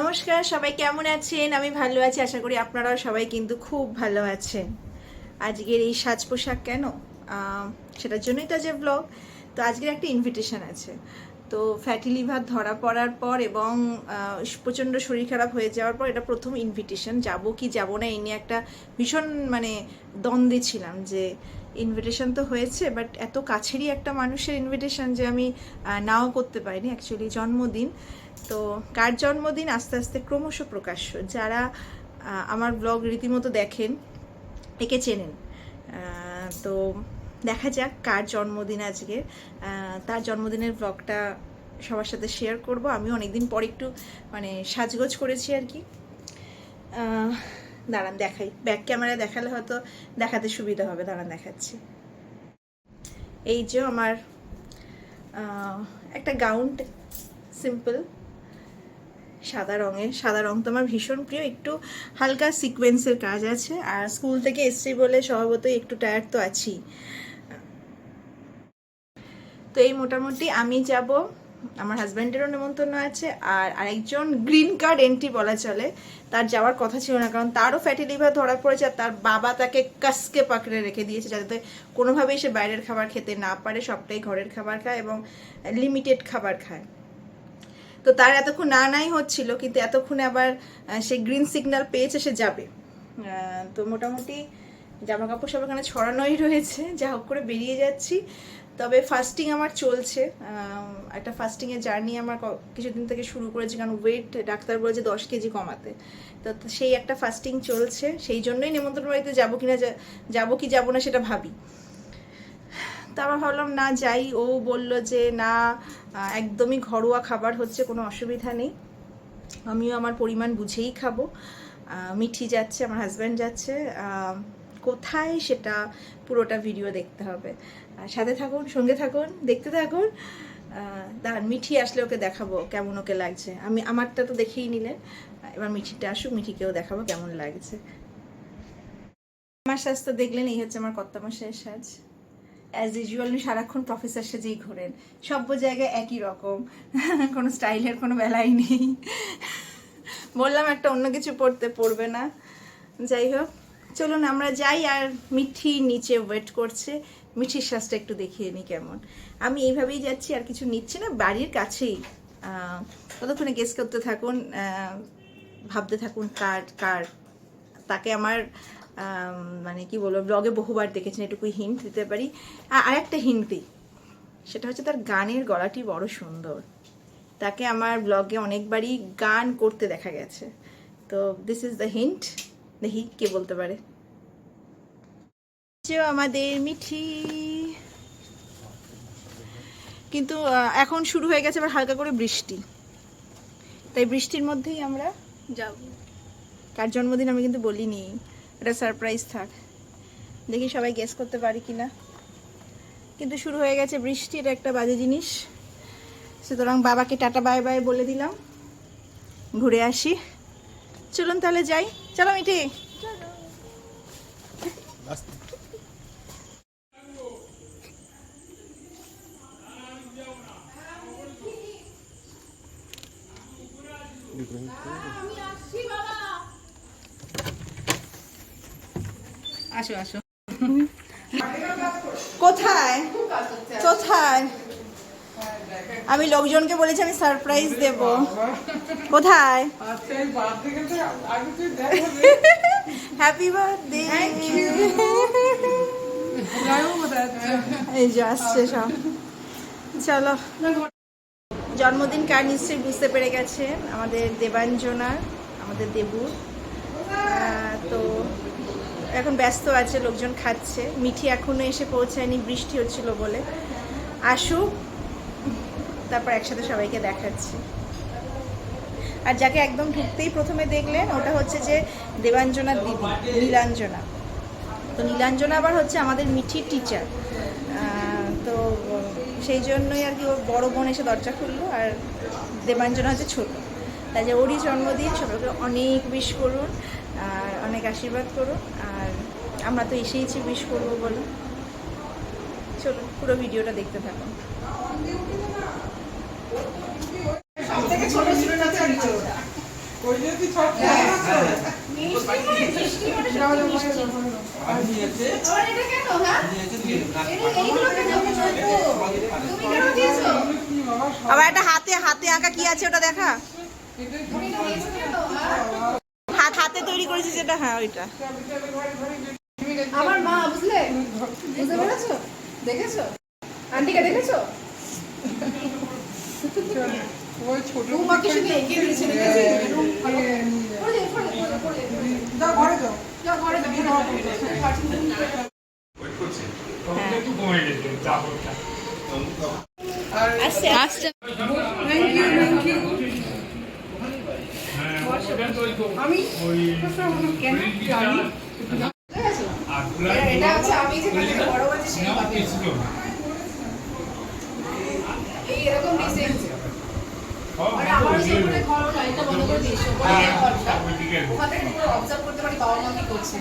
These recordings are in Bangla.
নমস্কার, সবাই কেমন আছেন? আমি ভালো আছি, আশা করি আপনারাও সবাই কিন্তু খুব ভালো আছেন। আজকের এই সাজ পোশাক কেন? সেটার জন্যই তো যে ব্লগ। তো আজকের একটা ইনভিটেশন আছে। তো ফ্যাটি লিভার ধরা পড়ার পর এবং প্রচণ্ড শরীর খারাপ হয়ে যাওয়ার পর এটা প্রথম ইনভিটেশন। যাব কি যাব না এই নিয়ে একটা ভীষণ দ্বন্দ্বে ছিলাম যে ইনভিটেশন তো হয়েছে, বাট এত কাছেরই একটা মানুষের ইনভিটেশন যে আমি নাও করতে পারিনি। অ্যাকচুয়ালি জন্মদিন, তো কার জন্মদিন আস্তে আস্তে ক্রমশ প্রকাশ্য। যারা আমার ব্লগ রীতিমতো দেখেন, একে চেনেন। তো দেখা যাক কার জন্মদিন আজকে। তার জন্মদিনের ব্লগটা সবার সাথে শেয়ার করব। আমি অনেকদিন পর একটু সাজগোজ করেছি আর কি। দাঁড়ান দেখাই, ব্যাক ক্যামেরায় দেখালে হয়তো দেখাতে সুবিধা হবে। দাঁড়ান দেখাচ্ছি। এই যে আমার একটা গাউন, সিম্পল সাদা রঙের। সাদা রং তো আমার ভীষণ প্রিয়। একটু হালকা সিকোয়েন্সের কাজ আছে, আর স্কুল থেকে এসছি বলে স্বভাবতই একটু টায়ার্ড তো আছি। তো এই মোটামুটি আমি যাব, আমার হাজব্যান্ডেরও নেমন্তন্ন আছে, আর আরেকজন গ্রিন কার্ড এন্ট্রি বলা চলে, তার যাওয়ার কথা ছিল না, কারণ তারও ফ্যাটি লিভার ধরা পড়েছে। আর তার বাবা তাকে কাসকে পাকড়ে রেখে দিয়েছে যাতে কোনোভাবেই সে বাইরের খাবার খেতে না পারে, সবটাই ঘরের খাবার খায় এবং লিমিটেড খাবার খায়। তো তার এতক্ষণ না নাই হচ্ছিল, কিন্তু এতক্ষণে আবার সে গ্রিন সিগন্যাল পেয়েছে, সে যাবে। তো মোটামুটি জামা কাপড় সব এখানে ছড়ানোই রয়েছে, যা হোক করে বেরিয়ে যাচ্ছি। তবে ফাস্টিং আমার চলছে, একটা ফাস্টিংয়ের জার্নি আমার কিছুদিন থেকে শুরু করেছি, কারণ ওয়েট ডাক্তার বলেছে 10 কেজি কমাতে। তো সেই একটা ফাস্টিং চলছে, সেই জন্যই নেমন্তন্ন বাড়িতে যাবো কিনা, যাবো কি যাবো না সেটা ভাবি। তা আবার ভাবলাম না যাই। ও বলল যে না, একদমই ঘরোয়া খাবার হচ্ছে, কোনো অসুবিধা নেই, আমিও আমার পরিমাণ বুঝেই খাবো। মিঠি যাচ্ছে, আমার হাজব্যান্ড যাচ্ছে। কোথায় সেটা পুরোটা ভিডিও দেখতে হবে। সাথে থাকুন, সঙ্গে থাকুন, দেখতে থাকুন। দাঁড়ান, মিঠি আসলে ওকে দেখাবো কেমন ওকে লাগছে। আমি আমারটা তো দেখেই নিলেন, এবার মিঠিটা আসুক, মিঠিকেও দেখাবো কেমন লাগছে। আমার সাজ তো দেখলেন, এই হচ্ছে আমার কর্তামশাইয়ের সাজ। অ্যাজ ইউজুয়াল উনি সারাক্ষণ প্রফেসর সেজেই ঘোরেন, সব জায়গায় একই রকম, কোনো স্টাইলের কোনো বেলাই নেই। বললাম একটা অন্য কিছু পড়বে না। যাই হোক, চলুন আমরা যাই। আর মিঠি নিচে ওয়েট করছে, মিঠির সাজটা একটু দেখিয়ে নিই কেমন। আমি এইভাবেই যাচ্ছি, আর কিছু নিচ্ছি না, বাড়ির কাছেই। ততক্ষণে গেস করতে থাকুন, ভাবতে থাকুন কার কার। তাকে আমার কি বলবো, ব্লগে বহুবার দেখেছেন, এটুকুই হিন্ট দিতে পারি। আর একটা হিন্ট দিই, সেটা হচ্ছে তার গানের গলাটি বড় সুন্দর। তাকে আমার ব্লগে অনেকবারই গান করতে দেখা গেছে। তো দিস ইজ দ্য হিন্ট। দেখি কে বলতে পারে। আমাদের মিঠি কিন্তু এখন শুরু হয়ে গেছে আবার হালকা করে বৃষ্টি, তাই বৃষ্টির মধ্যেই আমরা যাব। কার জন্মদিন আমি কিন্তু বলিনি, এটা সারপ্রাইজ থাক। দেখি সবাই গেস করতে পারি কিনা। কিন্তু শুরু হয়ে গেছে বৃষ্টি, এটা একটা বাজে জিনিস। সুতরাং বাবাকে টাটা বাই বাই বলে দিলাম, ঘুরে আসি। চলুন তাহলে যাই। চলো মিঠি। আসো আসো। কোথায় কোথায়? আমি লোকজনকে বলেছি আমি সারপ্রাইজ দেব। কোথায়? Happy birthday. এই যে আসছে সব। চলো, জন্মদিন কার নিশ্চয়ই বুঝতে পেরে গেছেন, আমাদের দেবাঞ্জনার, আমাদের দেবু। তো এখন ব্যস্ত আছে, লোকজন খাচ্ছে। মিঠি এখনো এসে পৌঁছায়নি, বৃষ্টি হচ্ছিল বলে। আসুক, তারপর একসাথে সবাইকে দেখাচ্ছি। আর যাকে একদম ঢুকতেই প্রথমে দেখলেন, ওটা হচ্ছে যে দেবাঞ্জনার দিদি, নীলাঞ্জনা। তো নীলাঞ্জনা আবার হচ্ছে আমাদের মিঠির টিচার। তো সেই জন্যই আর কি ওর বড় বোন এসে দরজা খুললো, আর দেবাঞ্জনা হচ্ছে ছোটো। তাই যে ওরই জন্মদিন, সবাইকে অনেক উইশ করুন আর অনেক আশীর্বাদ করুন। আর আমরা তো এসেইছি উইশ করবো বলে। চলুন পুরো ভিডিওটা দেখতে থাকুন। আবার একটা হাতে হাতে আঁকা কি আছে ওটা দেখা, হাতে তৈরি করেছি যেটা, হ্যাঁ ওইটা আমার মা, বুঝলে, বুঝতে পেরেছো? দেখেছো আন্টিকে, দেখেছো? ওই ছোট মাকে শুধু এঁকে দিয়েছে, দেখেছো? যাও ঘরে যাও, যাও ঘরে যাও। আস্তে আস্তে আমি কেন জানি এটা হচ্ছে আমি যেখানে বড় হয়েছে সেই বাকি এই এরকম ডিজাইন মানে আমার যে উপরে ঘর লাইটটা বন্ধ করে দিয়েছে ওখান থেকে পুরো অবজার্ভ করতে পারি বাবা মা কি করছে।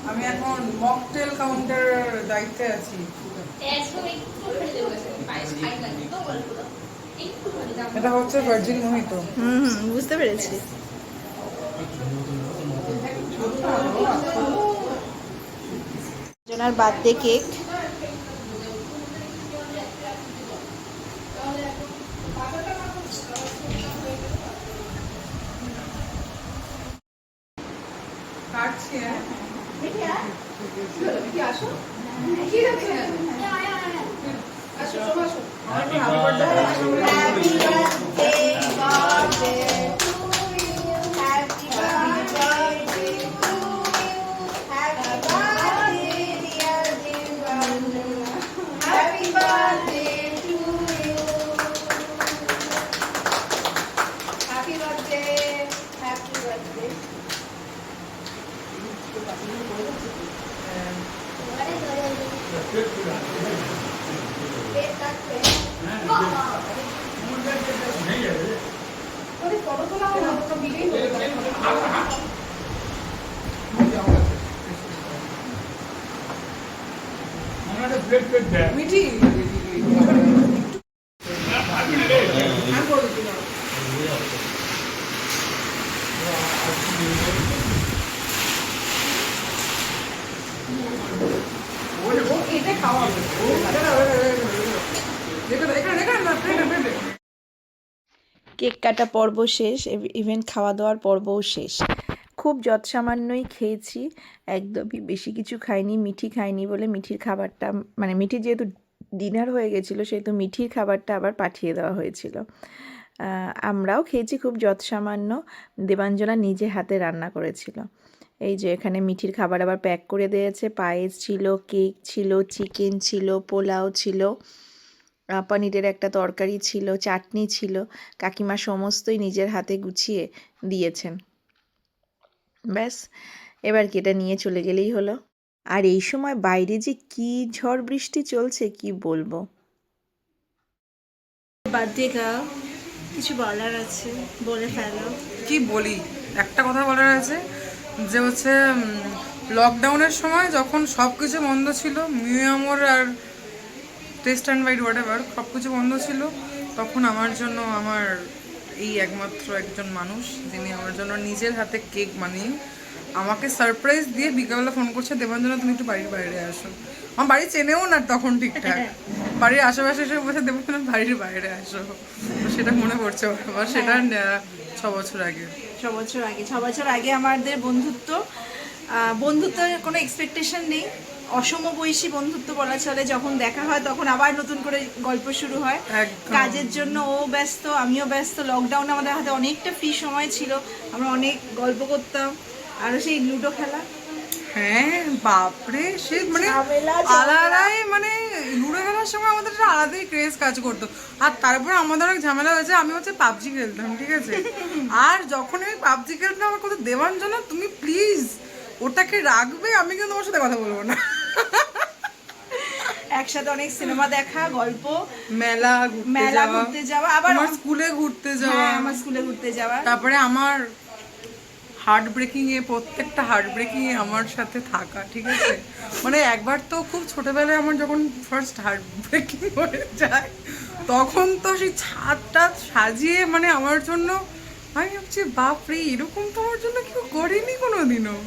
আমি এখন মকটেল কাউন্টার দায়িত্বে আছি। এটা হচ্ছে ভার্জিন মোহিতো। বুঝতে পেরেছি। জনার বার্থডে কেক, কাটছি। আসো কি আছে আসো আসো Happy birthday to you. Happy birthday to you. Happy birthday to you. Happy birthday dear Devanjana. Happy birthday to you. Happy birthday. Happy birthday. Mithi এটা খাওয়াবে কেক কাটা পর্ব শেষ, ইভেন খাওয়া দাওয়ার পর্বও শেষ। খুব যৎসামান্যই খেয়েছি, একদমই বেশি কিছু খাইনি। মিঠি খাইনি বলে মিঠির খাবারটা, মানে মিঠির যেহেতু ডিনার হয়ে গেছিলো সেহেতু মিঠির খাবারটা আবার পাঠিয়ে দেওয়া হয়েছিল। আমরাও খেয়েছি খুব যৎসামান্য। দেবাঞ্জনা নিজে হাতে রান্না করেছিল। এই যে এখানে মিঠির খাবার আবার প্যাক করে দিয়েছে, পায়েস ছিল, কেক ছিল, চিকেন ছিল, পোলাও ছিল, পনিরের একটা তরকারি ছিল, চাটনি ছিল। কাকিমা সমস্তই নিজের হাতে গুছিয়ে দিয়েছেন। ব্যাস, এবার কি এটা নিয়ে চলে গেলেই হলো। আর এই সময় বাইরে যে কি ঝড় বৃষ্টি চলছে কি বলবো। বার্থডে গার্ল, কিছু বলার আছে বলে ফেলো। কি বলি, একটা কথা বলার আছে যে হচ্ছে লকডাউনের সময় যখন সব কিছু বন্ধ ছিল, মিউজিয়ামর আর test and bite whatever সব কিছু বন্ধ ছিল, তখন আমার জন্য আমার এই একমাত্র একজন মানুষ যিনি আমার জন্য নিজের হাতে কেক বানিয়ে আমাকে সারপ্রাইজ দিয়ে বিকালবেলা ফোন করছে, দেবাঞ্জনা তুমি একটু বাড়ির বাইরে আসো। আমার বাড়ি চেনেও না তখন ঠিকঠাক, বাড়ির আশেপাশে এসে বসে দেবাঞ্জনা বাড়ির বাইরে আসো। তো সেটা মনে পড়ছে আমার, সেটা 6 বছর আগে। 6 বছর আগে আমাদের বন্ধুত্বের কোনো এক্সপেকটেশন নেই, অসমবয়সী বন্ধুত্ব বলা চলে। যখন দেখা হয় তখন আবার নতুন করে গল্প শুরু হয়। কাজের জন্য ও ব্যস্ত, আমিও ব্যস্ত। লকডাউনে আমাদের হাতে অনেকটা ফ্রি সময় ছিল, আমরা অনেক গল্প করতাম। আরও সেই লুডো খেলা, হ্যাঁ বাপরে, সে মানে আলাদাই, মানে লুডো খেলার সময় আমাদের একটা আলাদাই ক্রেজ কাজ করতো। আর তারপরে আমাদের অনেক ঝামেলা হয়েছে, আমি হচ্ছে পাবজি খেলতাম, ঠিক আছে? আর যখন আমি পাবজি খেলতাম আমার কথা, দেবাঞ্জনা তুমি প্লিজ ওটাকে রাখবে, আমি কিন্তু তোমার সাথে কথা বলবো না। একসাথে অনেক সিনেমা দেখা, গল্প, মেলা ঘুরতে যাওয়া, আবার আমার স্কুলে ঘুরতে যাওয়া, তারপরে আমার হার্ট ব্রেকিং এ, প্রত্যেকটা হার্ট ব্রেকিং এ আমার সাথে থাকা, ঠিক আছে? মানে একবার তো খুব ছোটবেলায় আমার যখন ফার্স্ট হার্ট ব্রেকিং হয়ে যায়, তখন তো সেই ছাদটা সাজিয়ে মানে আমার জন্য আমি ভাবছি বাপরে এরকম তো আমার জন্য কেউ করেনি কোনোদিনও।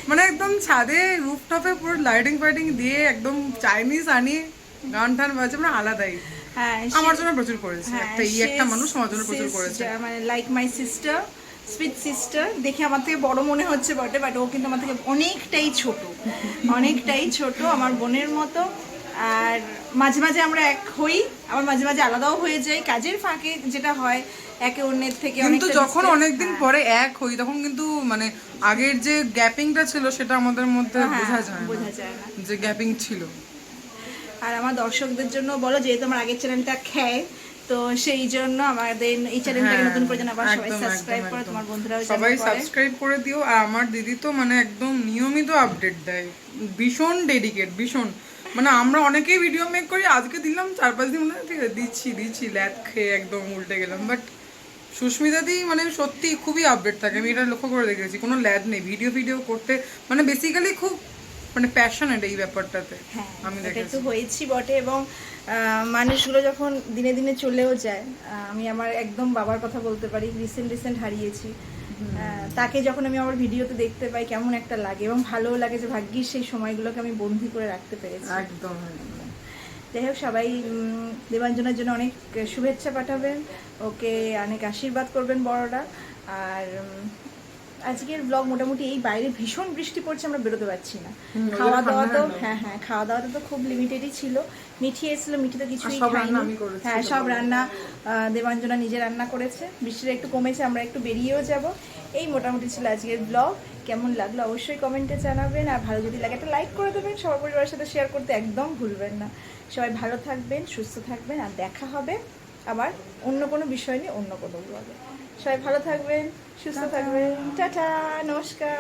মানে একদম ছাদে রুফটপে পুরো লাইটিং ফাইটিং দিয়ে একদম চাইনিজ আনিয়ে গান টান বাজে মানে আলাদাই। হ্যাঁ আমার জন্য প্রচুর করেছে, একটা মানুষ আমার জন্য প্রচুর করেছে। মানে like my sister, sweet sister. দেখে আমার থেকে বড় মনে হচ্ছে বটে, বাট ও কিন্তু আমার থেকে অনেকটাই ছোট, অনেকটাই ছোট, আমার বোনের মতো। আর মাঝে মাঝে আমরা এক হই, আবার মাঝে মাঝে আলাদাও হয়ে যাই, কাজের ফাঁকে যেটা হয় একে অন্যের থেকে। কিন্তু অনেকটা যখন distance, অনেকদিন পরে এক হই তখন কিন্তু মানে আগের যে গ্যাপিংটা ছিল সেটা আমাদের মধ্যে বোঝা যায় না যে গ্যাপিং ছিল। আর আমার দর্শকদের জন্য বলো, যেহেতু আমার আগের চ্যানেলটা খেয়ে, তো সেই জন্য আমাদের এই চ্যানেলটাকে নতুন করে যেন আবার সবাই সাবস্ক্রাইব করে, তোমার বন্ধুরাও সবাই সাবস্ক্রাইব করে দিও। আর আমার দিদি তো মানে একদম নিয়মিত আপডেট দেয়, ভীষণ ডেডিকেট, ভীষণ। মানে আমরা অনেকেই ভিডিও মেক করি, আজকে দিলাম 4-5 দিন মনে ঠিক আছে দিচ্ছি ল্যাদ খেয়ে একদম উল্টে গেলাম। বাট সুস্মিতা দি মানে সত্যি খুবই আপডেট থাকে, আমি এটা লক্ষ্য করে দেখেছি, কোনো ল্যাদ নেই ভিডিও করতে, মানে বেসিক্যালি খুব মানে প্যাশনেট এই ব্যাপারটাতে। আমি দেখেছি তো হয়েছি বটে। এবং মানুষগুলো যখন দিনে দিনে চলেও যায়, আমি আমার একদম বাবার কথা বলতে পারি, রিসেন্ট হারিয়েছি। তাকে যখন আমি আমার ভিডিওতে দেখতে পাই কেমন একটা লাগে, এবং ভালোও লাগে যে ভাগ্যিস সেই সময়গুলোকে আমি বন্দি করে রাখতে পেরেছি। একদম। যাই হোক, সবাই দেবাঞ্জনার জন্য অনেক শুভেচ্ছা পাঠাবেন, ওকে অনেক আশীর্বাদ করবেন বড়রা। আর আজকের ব্লগ মোটামুটি এই, বাইরে ভীষণ বৃষ্টি পড়ছে, আমরা বেরোতে পারছি না। খাওয়া দাওয়া তো খাওয়া দাওয়াটা তো খুব লিমিটেডই ছিল। মিঠি এসেছিল, মিঠি তো কিছুই খাইনি। হ্যাঁ, সব রান্না দেবাঞ্জনা নিজে রান্না করেছে। বৃষ্টিটা একটু কমেছে, আমরা একটু বেরিয়েও যাব। এই মোটামুটি ছিল আজকের ব্লগ। কেমন লাগলো অবশ্যই কমেন্টে জানাবেন, আর ভালো যদি লাগে একটা লাইক করে দেবেন, সবার পরিবারের সাথে শেয়ার করতে একদম ভুলবেন না। সবাই ভালো থাকবেন, সুস্থ থাকবেন, আর দেখা হবে আবার অন্য কোনো বিষয় নিয়ে অন্য কোনো ব্লগে। সবাই ভালো থাকবেন, সুস্থ থাকবেন, টাটা, নমস্কার।